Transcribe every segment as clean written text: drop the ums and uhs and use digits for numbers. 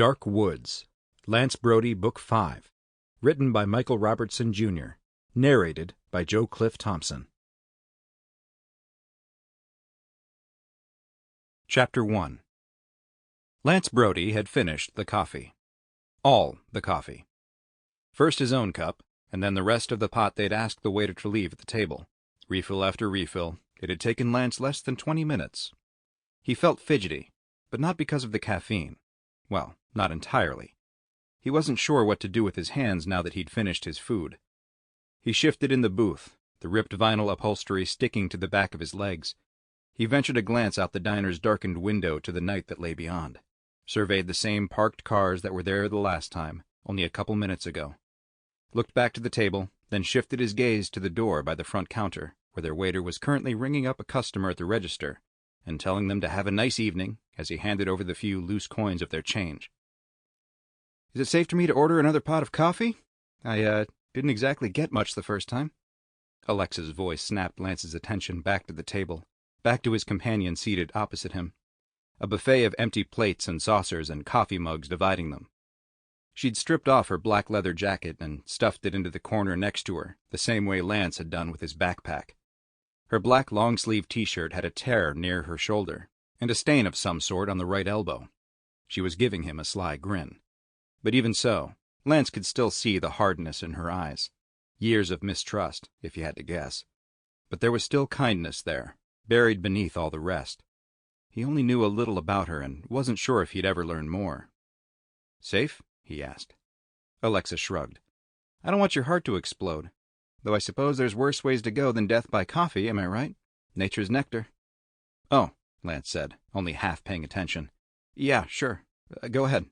Dark Woods, Lance Brody, Book 5. Written by Michael Robertson, Jr. Narrated by Joe Cliff Thompson. Chapter 1. Lance Brody had finished the coffee. All the coffee. First his own cup, and then the rest of the pot they'd asked the waiter to leave at the table. Refill after refill, it had taken Lance less than 20 minutes. He felt fidgety, but not because of the caffeine. Well, not entirely. He wasn't sure what to do with his hands now that he'd finished his food. He shifted in the booth, the ripped vinyl upholstery sticking to the back of his legs. He ventured a glance out the diner's darkened window to the night that lay beyond, surveyed the same parked cars that were there the last time, only a couple minutes ago, looked back to the table, then shifted his gaze to the door by the front counter, where their waiter was currently ringing up a customer at the register and telling them to have a nice evening as he handed over the few loose coins of their change. "Is it safe for me to order another pot of coffee? I didn't exactly get much the first time." Alexa's voice snapped Lance's attention back to the table, back to his companion seated opposite him, a buffet of empty plates and saucers and coffee mugs dividing them. She'd stripped off her black leather jacket and stuffed it into the corner next to her, the same way Lance had done with his backpack. Her black long-sleeve t-shirt had a tear near her shoulder, and a stain of some sort on the right elbow. She was giving him a sly grin. But even so, Lance could still see the hardness in her eyes. Years of mistrust, if you had to guess. But there was still kindness there, buried beneath all the rest. He only knew a little about her and wasn't sure if he'd ever learn more. "Safe?" he asked. Alexa shrugged. "I don't want your heart to explode. Though I suppose there's worse ways to go than death by coffee, am I right? Nature's nectar." "Oh," Lance said, only half paying attention. "Yeah, sure. Go ahead."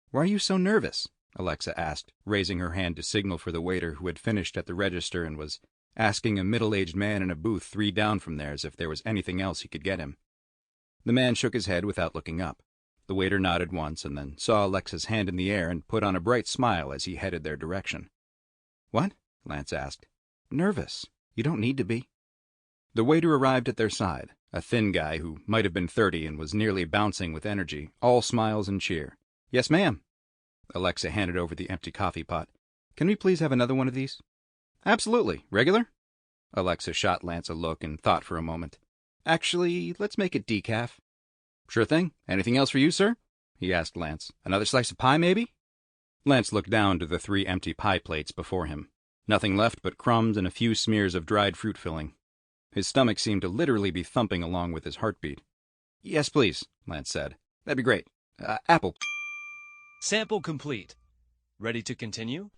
"Why are you so nervous?" Alexa asked, raising her hand to signal for the waiter who had finished at the register and was asking a middle-aged man in a booth 3 down from theirs if there was anything else he could get him. The man shook his head without looking up. The waiter nodded once and then saw Alexa's hand in the air and put on a bright smile as he headed their direction. "What?" Lance asked. "Nervous. You don't need to be." The waiter arrived at their side, a thin guy who might have been 30 and was nearly bouncing with energy, all smiles and cheer. "Yes, ma'am." Alexa handed over the empty coffee pot. "Can we please have another one of these?" "Absolutely. Regular?" Alexa shot Lance a look and thought for a moment. "Actually, let's make it decaf." "Sure thing. Anything else for you, sir?" he asked Lance. "Another slice of pie, maybe?" Lance looked down to the 3 empty pie plates before him. Nothing left but crumbs and a few smears of dried fruit filling. His stomach seemed to literally be thumping along with his heartbeat. "Yes, please," Lance said. "That'd be great. Apple." Sample complete. Ready to continue?